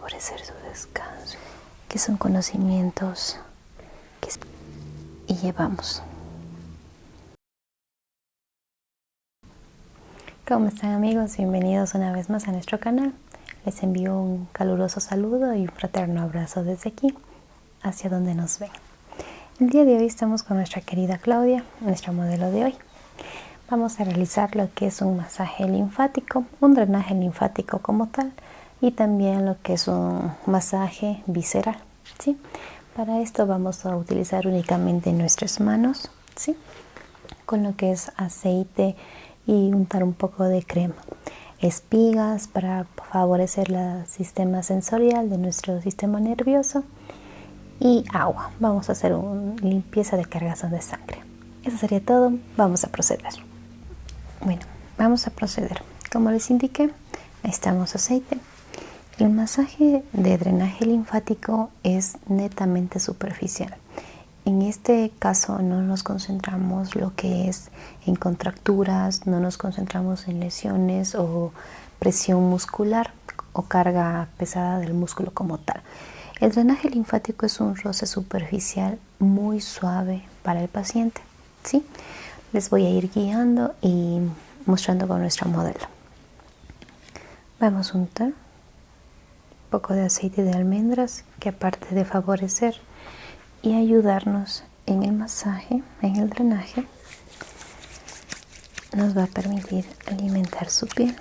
favorecer su descanso, que son conocimientos y llevamos. ¿Cómo están, amigos? Bienvenidos una vez más a nuestro canal. Les envío un caluroso saludo y un fraterno abrazo desde aquí, hacia donde nos ven. El día de hoy estamos con nuestra querida Claudia, nuestra modelo de hoy. Vamos a realizar lo que es un masaje linfático, un drenaje linfático como tal, y también lo que es un masaje visceral, ¿sí? Para esto vamos a utilizar únicamente nuestras manos, ¿sí? Con lo que es aceite y untar un poco de crema. Espigas para favorecer el sistema sensorial de nuestro sistema nervioso y agua. Vamos a hacer una limpieza de cargación de sangre. Eso sería todo. Vamos a proceder. Bueno, vamos a proceder. Como les indiqué, necesitamos aceite. El masaje de drenaje linfático es netamente superficial. En este caso no nos concentramos lo que es en contracturas, no nos concentramos en lesiones o presión muscular o carga pesada del músculo como tal. El drenaje linfático es un roce superficial muy suave para el paciente, ¿sí? Les voy a ir guiando y mostrando con nuestra modelo. Vamos a untar un poco de aceite de almendras que, aparte de favorecer y ayudarnos en el masaje, en el drenaje, nos va a permitir alimentar su piel.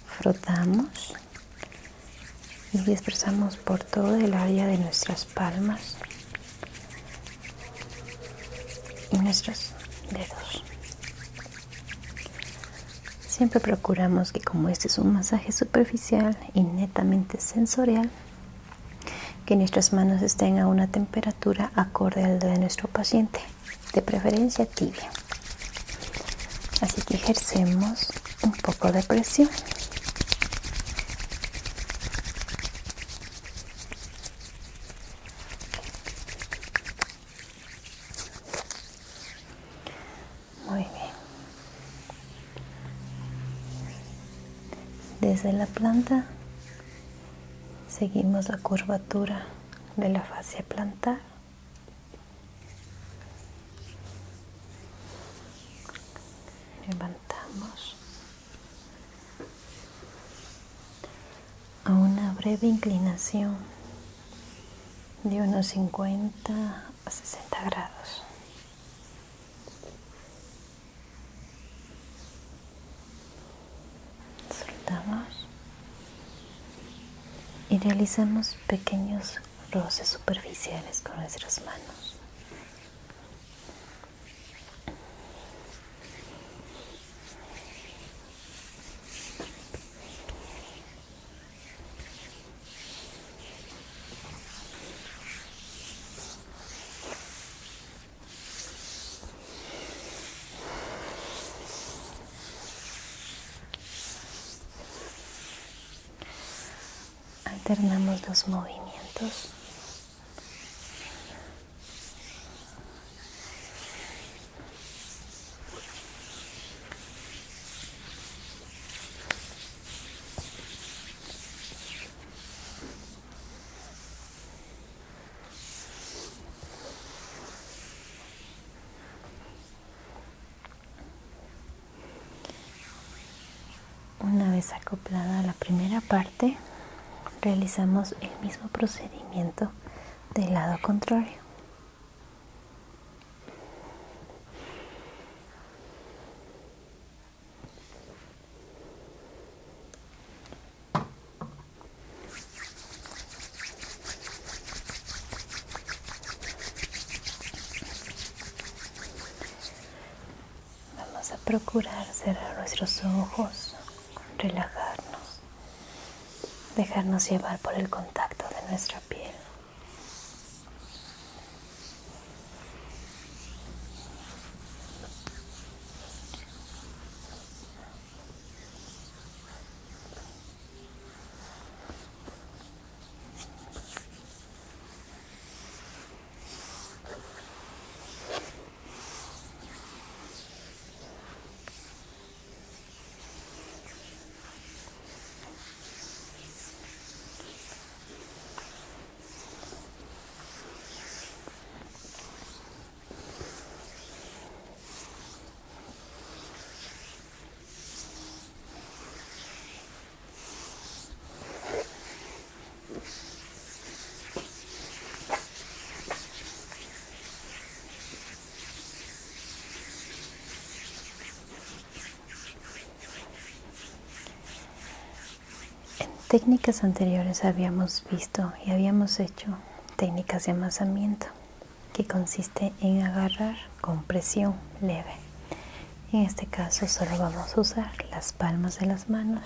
Frotamos y dispersamos por todo el área de nuestras palmas y nuestros dedos. Siempre procuramos que, como este es un masaje superficial y netamente sensorial, que nuestras manos estén a una temperatura acorde al de nuestro paciente, de preferencia tibia. Así que ejercemos un poco de presión. Muy bien. Desde la planta seguimos la curvatura de la fascia plantar. Levantamos a una breve inclinación de unos 50 a 60 grados. Soltamos y realizamos pequeños roces superficiales con nuestras manos. Alternamos los movimientos. Una vez acoplada la primera parte, realizamos el mismo procedimiento del lado contrario. Vamos a procurar cerrar nuestros ojos, relajarnos, dejarnos llevar por el contacto de nuestra piel. técnicas anteriores habíamos visto y habíamos hecho técnicas de amasamiento, que consiste en agarrar con presión leve. En este caso solo vamos a usar las palmas de las manos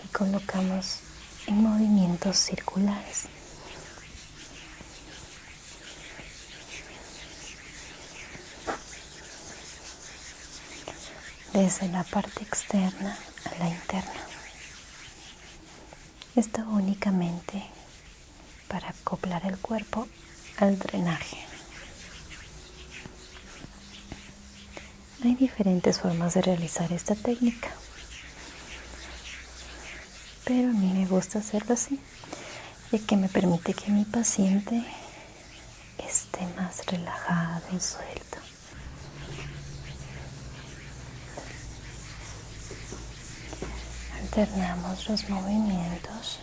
y colocamos en movimientos circulares. Desde la parte externa a la interna. Esto únicamente para acoplar el cuerpo al drenaje. Hay diferentes formas de realizar esta técnica, pero a mí me gusta hacerlo así, ya que me permite que mi paciente esté más relajado y suelto. Alternamos los movimientos.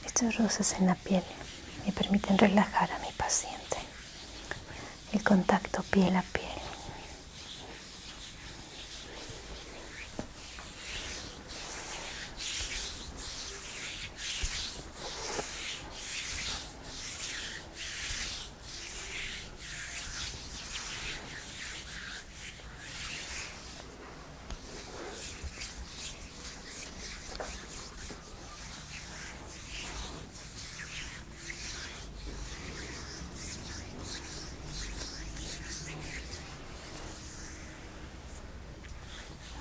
Estos roces en la piel me permiten relajar a mi paciente. El contacto piel a piel.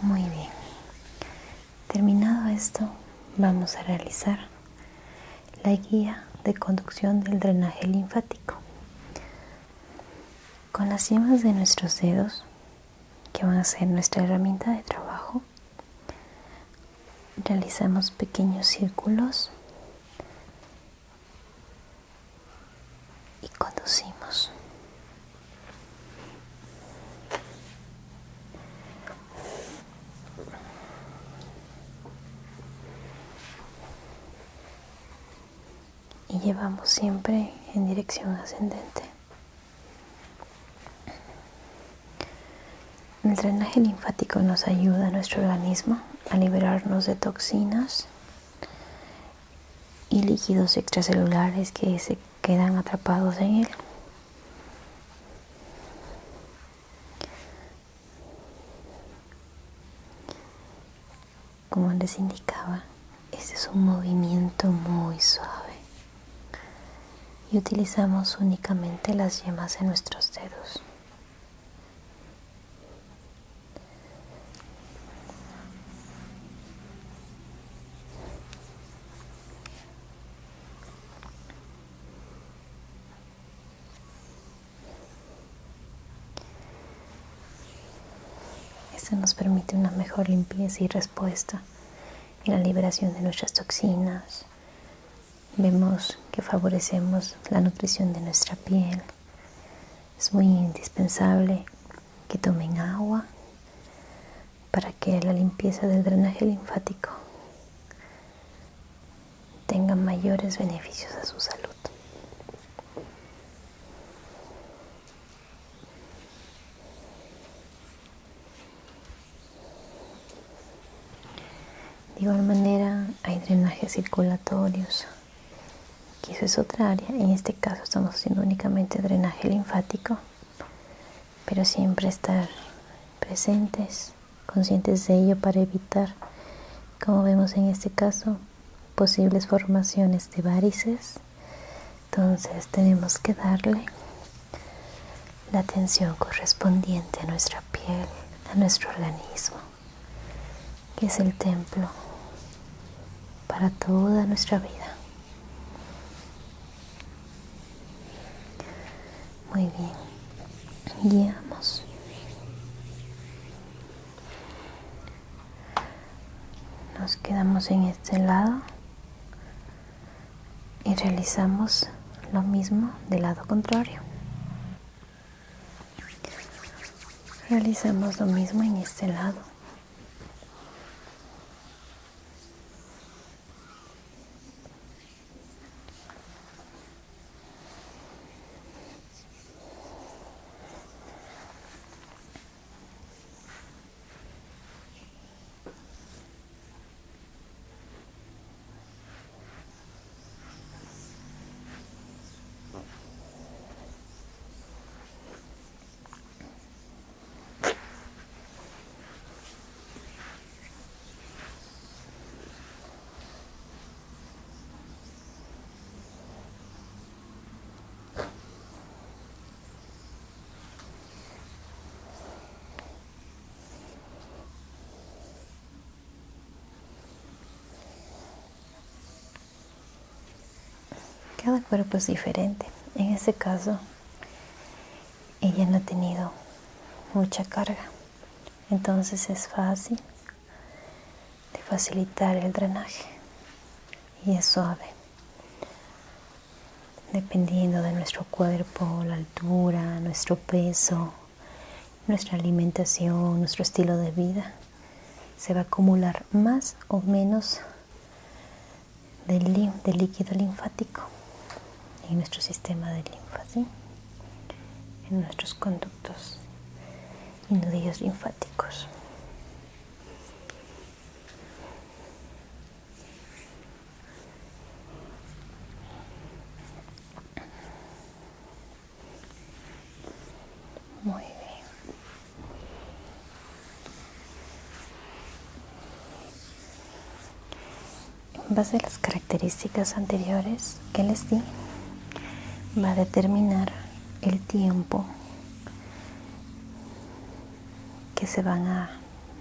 Muy bien. Terminado esto, vamos a realizar la guía de conducción del drenaje linfático. Con las yemas de nuestros dedos, que van a ser nuestra herramienta de trabajo, realizamos pequeños círculos y conducimos. Y llevamos siempre en dirección ascendente. El drenaje linfático nos ayuda a nuestro organismo a liberarnos de toxinas y líquidos extracelulares que se quedan atrapados en él. Como les indicaba, este es un movimiento muy suave y utilizamos únicamente las yemas de nuestros dedos. Esto nos permite una mejor limpieza y respuesta en la liberación de nuestras toxinas. Vemos que favorecemos la nutrición de nuestra piel. Es muy indispensable que tomen agua para que la limpieza del drenaje linfático tenga mayores beneficios a su salud. De igual manera, hay drenajes circulatorios, que eso es otra área. En este caso estamos haciendo únicamente drenaje linfático, pero siempre estar presentes, conscientes de ello para evitar, como vemos en este caso, posibles formaciones de varices. Entonces tenemos que darle la atención correspondiente a nuestra piel, a nuestro organismo, que es el templo para toda nuestra vida. Muy bien, guiamos. Nos quedamos en este lado y realizamos lo mismo del lado contrario. Realizamos lo mismo en este lado. Cada cuerpo es diferente. En este caso, ella no ha tenido mucha carga, entonces es fácil de facilitar el drenaje y es suave. Dependiendo de nuestro cuerpo, la altura, nuestro peso, nuestra alimentación, nuestro estilo de vida, se va a acumular más o menos del líquido linfático en nuestro sistema de linfa, ¿sí? En nuestros conductos y nudillos linfáticos. Muy bien. En base a las características anteriores que les di, va a determinar el tiempo que se van a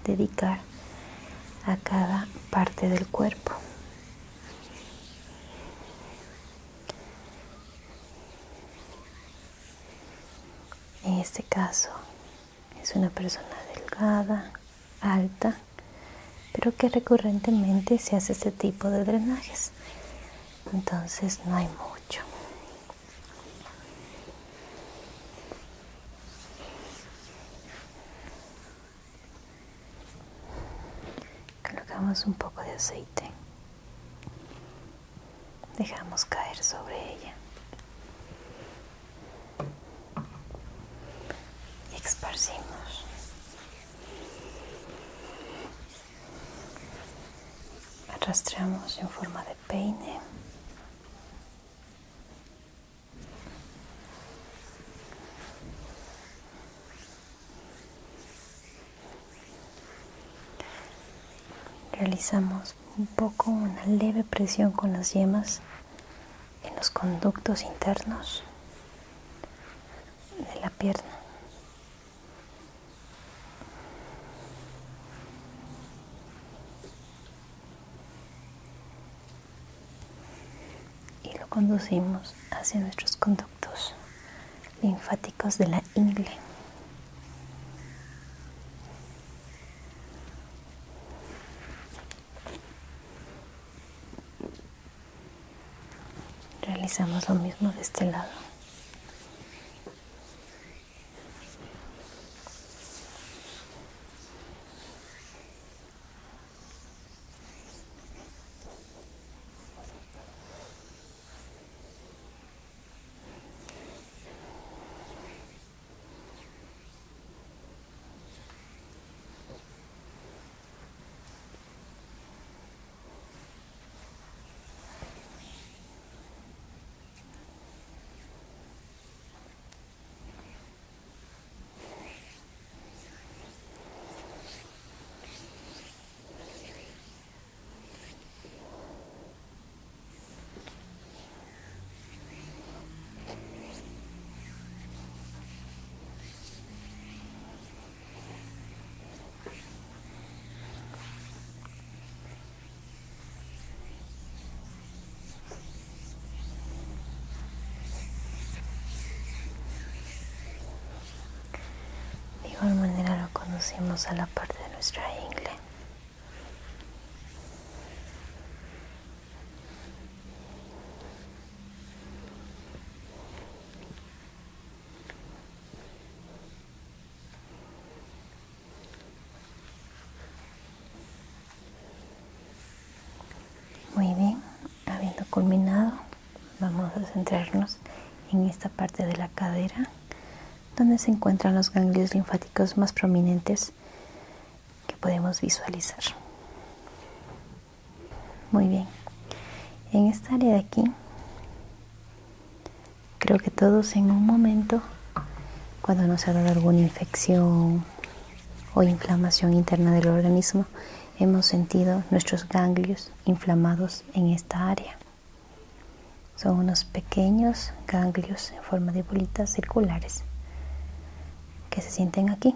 dedicar a cada parte del cuerpo. En este caso es una persona delgada, alta, pero que recurrentemente se hace este tipo de drenajes. Entonces no hay mucho. Colocamos un poco de aceite. Dejamos caer sobre ella. Y esparcimos. Arrastramos en forma de peine. Realizamos un poco una leve presión con las yemas en los conductos internos de la pierna. Y lo conducimos hacia nuestros conductos linfáticos de la ingle. Realizamos lo mismo de este lado. De igual manera lo conducimos a la parte de nuestra ingle. Muy bien, habiendo culminado, vamos a centrarnos en esta parte de la cadera, donde se encuentran los ganglios linfáticos más prominentes que podemos visualizar. Muy bien, en esta área de aquí, creo que todos en un momento, cuando nos ha dado alguna infección o inflamación interna del organismo, hemos sentido nuestros ganglios inflamados en esta área. Son unos pequeños ganglios en forma de bolitas circulares que se sienten aquí.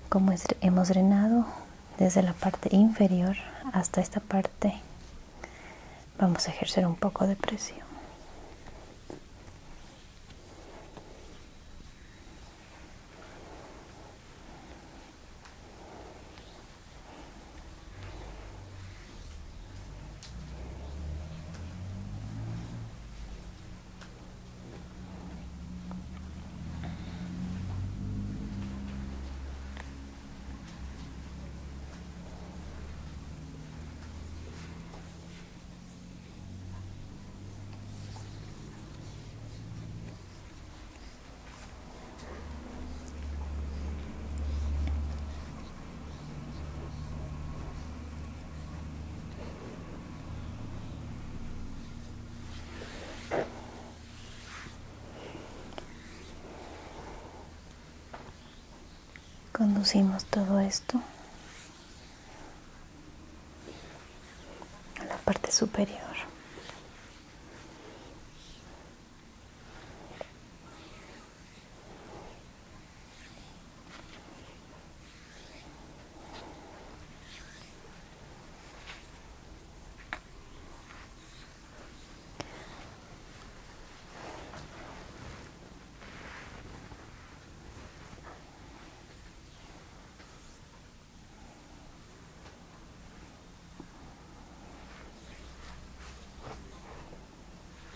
Como hemos drenado desde la parte inferior hasta esta parte vamos a ejercer un poco de presión. Conducimos todo esto a la parte superior.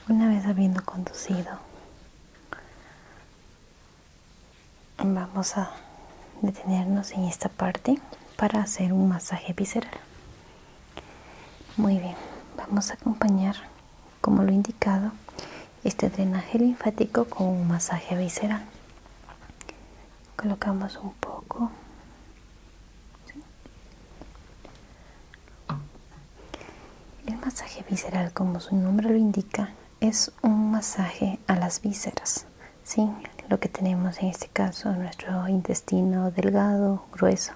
Una vez habiendo conducido, vamos a detenernos en esta parte para hacer un masaje visceral. Muy bien, vamos a acompañar, como lo he indicado, este drenaje linfático con un masaje visceral. Colocamos un poco. El masaje visceral, como su nombre lo indica, es un masaje a las vísceras, ¿sí? Lo que tenemos en este caso, nuestro intestino delgado, grueso,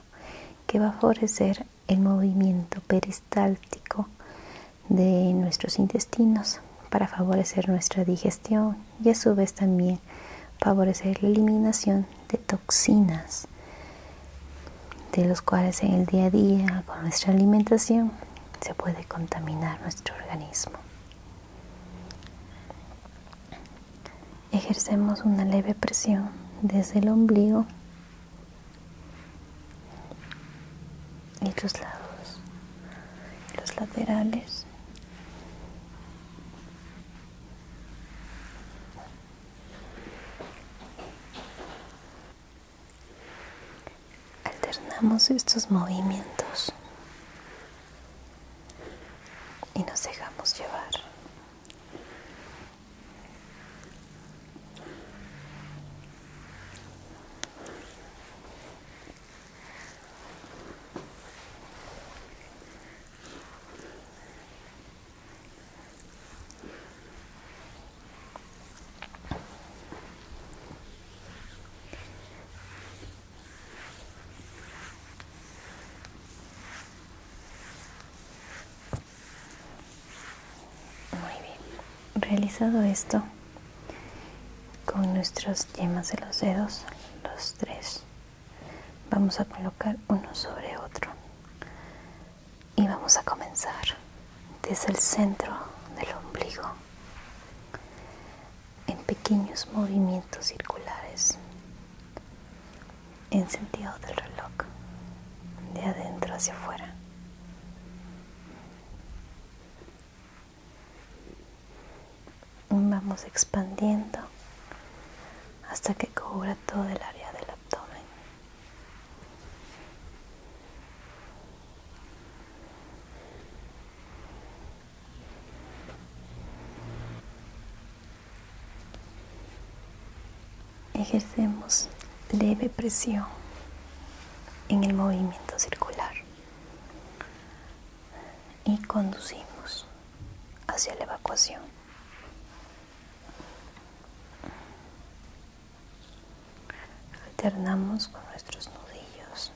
que va a favorecer el movimiento peristáltico de nuestros intestinos para favorecer nuestra digestión y a su vez también favorecer la eliminación de toxinas, de los cuales en el día a día con nuestra alimentación se puede contaminar nuestro organismo. Ejercemos una leve presión desde el ombligo y los lados, los laterales. Alternamos estos movimientos y nos dejamos llevar. Realizado esto, con nuestras yemas de los dedos, los tres, vamos a colocar uno sobre otro y vamos a comenzar desde el centro del ombligo en pequeños movimientos circulares en sentido del reloj, de adentro hacia afuera. Vamos expandiendo hasta que cubra todo el área del abdomen. Ejercemos leve presión en el movimiento circular y conducimos hacia la evacuación. Alternamos con nuestros nudillos.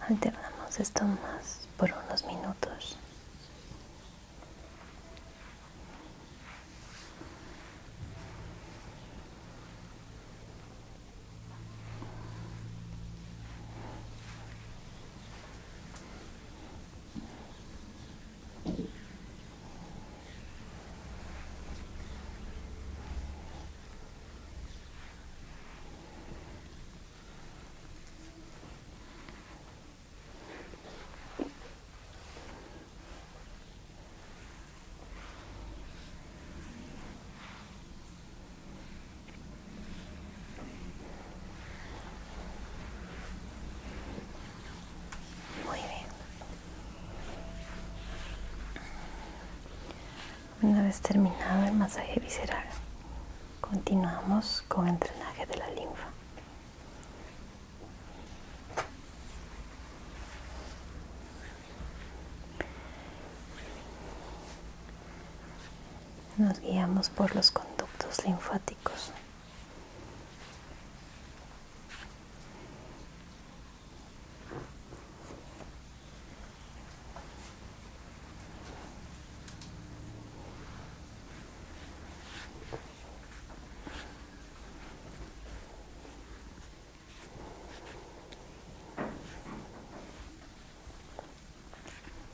Alternamos esto más por unos minutos. Muy bien. Una vez terminado el masaje visceral, continuamos con el drenaje de la linfa. Nos guiamos por los conductos linfáticos.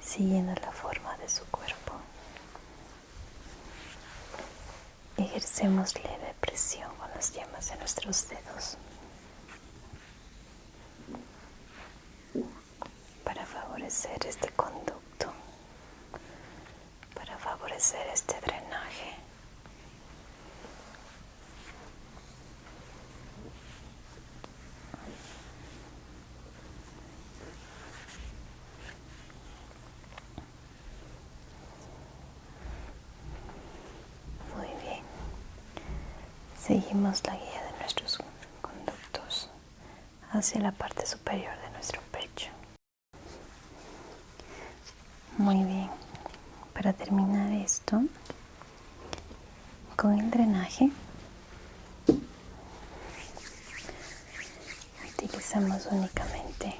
Siguiendo la forma de su cuerpo, ejercemos leve presión con las yemas de nuestros dedos para favorecer este conducto, para favorecer este drenaje. Muy bien. Seguimos la guía de nuestros conductos hacia la parte superior de nuestro pecho. Muy bien. Para terminar esto, con el drenaje, utilizamos únicamente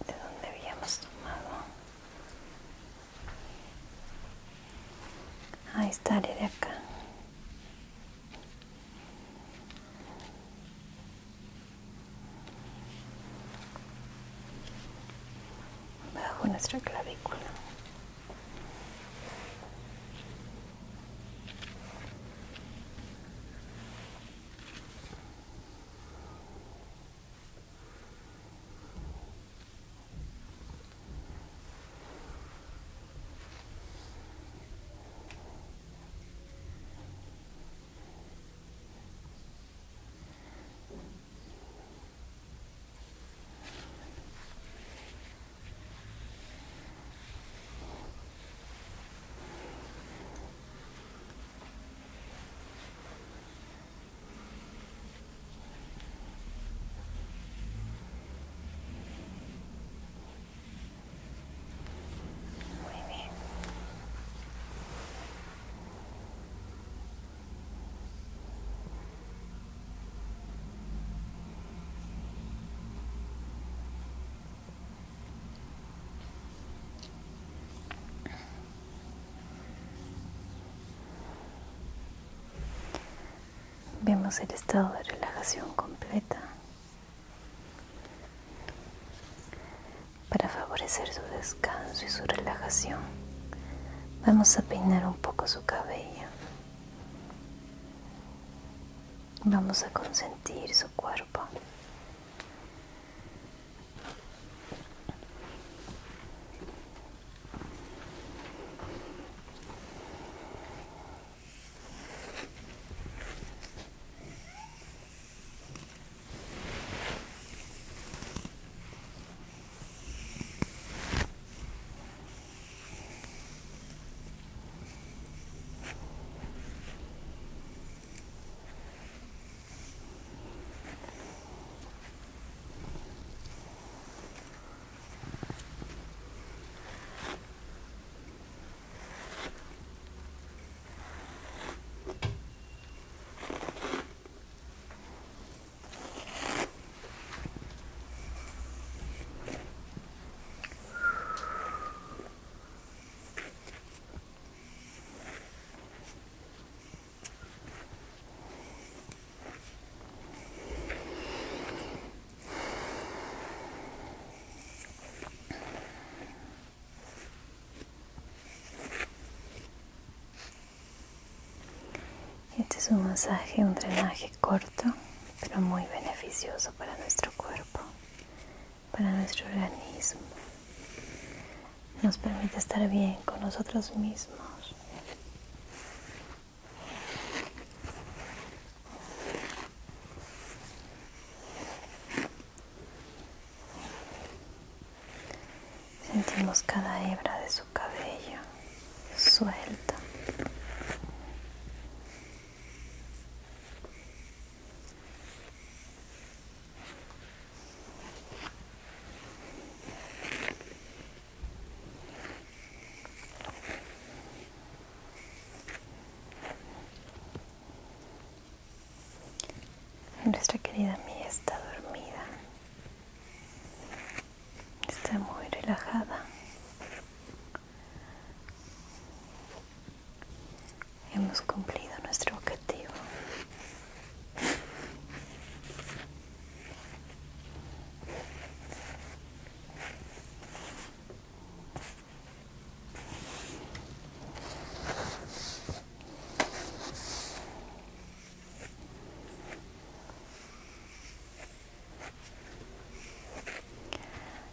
de donde habíamos tomado a esta área de acá. Bajo nuestra clavícula. Vemos el estado de relajación completa. Para favorecer su descanso y su relajación, vamos a peinar un poco su cabello. Vamos a consentir su cuerpo. Este es un masaje, un drenaje corto, pero muy beneficioso para nuestro cuerpo, para nuestro organismo. Nos permite estar bien con nosotros mismos. Sentimos cada hebra de su cabello suelta. Nuestra querida Mía está dormida, está muy relajada. Hemos cumplido nuestro objetivo.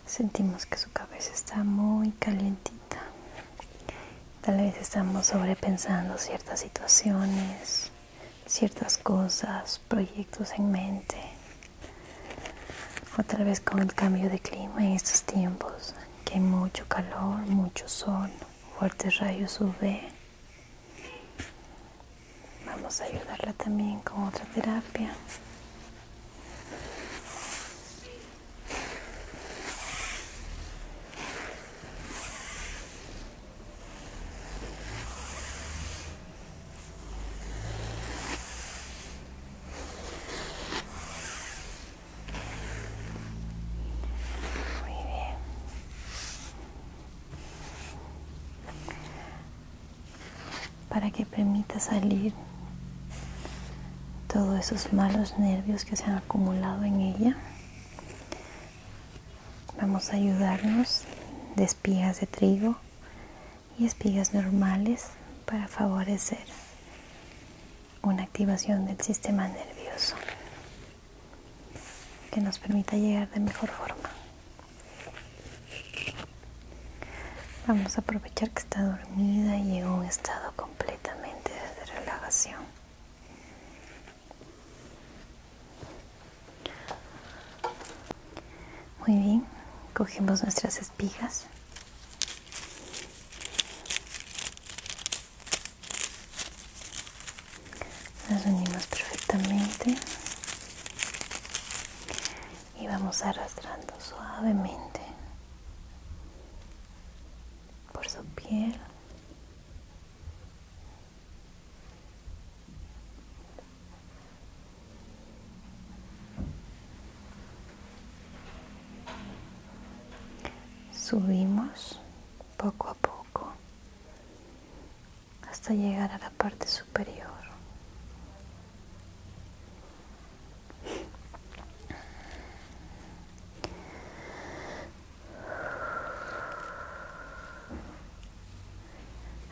Sentimos que su cabeza está muy calientita. Tal vez estamos sobrepensando ciertas situaciones, ciertas cosas, proyectos en mente. O tal vez con el cambio de clima en estos tiempos, que hay mucho calor, mucho sol, fuertes rayos UV. Vamos a ayudarla también con otra terapia. Para que permita salir todos esos malos nervios que se han acumulado en ella, vamos a ayudarnos de espigas de trigo y espigas normales para favorecer una activación del sistema nervioso que nos permita llegar de mejor forma. Vamos a aprovechar que está dormida y llegó a un estado completamente de relajación. Muy bien, cogemos nuestras espigas. Las unimos perfectamente y vamos arrastrando suavemente por su piel. Subimos poco a poco hasta llegar a la parte superior.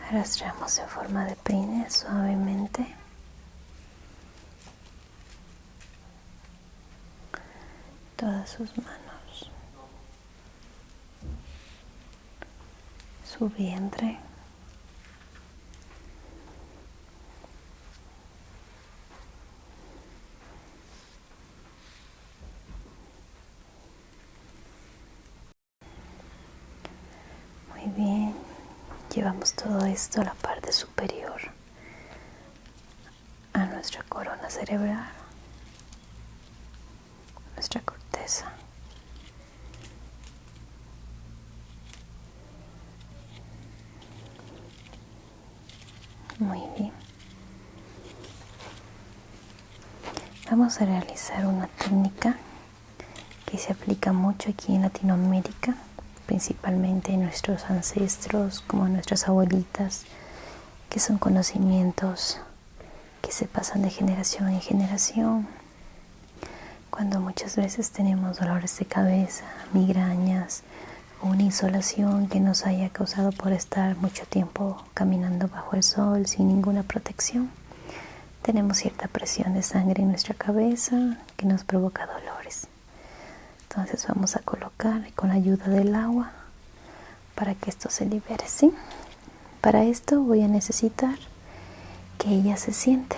Arrastramos en forma de peine suavemente todas sus manos, su vientre, muy bien. Llevamos todo esto a la parte superior, a nuestra corona cerebral, nuestra corteza. Muy bien. Vamos a realizar una técnica que se aplica mucho aquí en Latinoamérica, principalmente en nuestros ancestros, como nuestras abuelitas, que son conocimientos que se pasan de generación en generación. Cuando muchas veces tenemos dolores de cabeza, migrañas, o una insolación que nos haya causado por estar mucho tiempo caminando bajo el sol sin ninguna protección, tenemos cierta presión de sangre en nuestra cabeza que nos provoca dolores. Entonces vamos a colocar con la ayuda del agua para que esto se libere, ¿sí? Para esto voy a necesitar que ella se siente.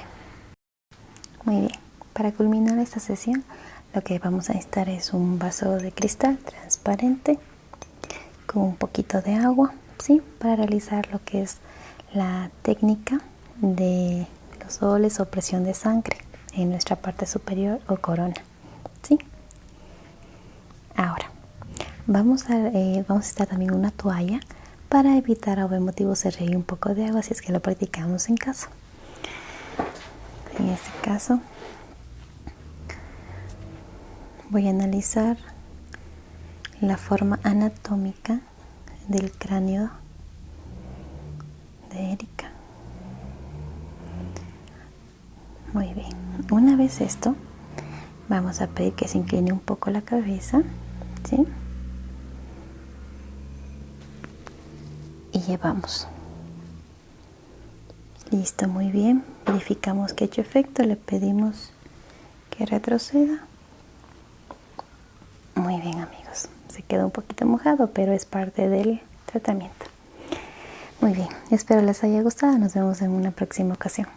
Muy bien, para culminar esta sesión lo que vamos a necesitar es un vaso de cristal transparente con un poquito de agua, ¿sí? Para realizar lo que es la técnica de los soles o presión de sangre en nuestra parte superior o corona, ¿sí? Ahora vamos a necesitar también una toalla para evitar a buen motivo se riegue un poco de agua si es que lo practicamos en casa. En este caso voy a analizar la forma anatómica del cráneo de Erika. Muy bien, una vez esto, vamos a pedir que se incline un poco la cabeza, ¿sí? Y llevamos. Listo, muy bien. Verificamos que ha hecho efecto, le pedimos que retroceda. Muy bien, amigos. Se quedó un poquito mojado, pero es parte del tratamiento. Muy bien, espero les haya gustado. Nos vemos en una próxima ocasión.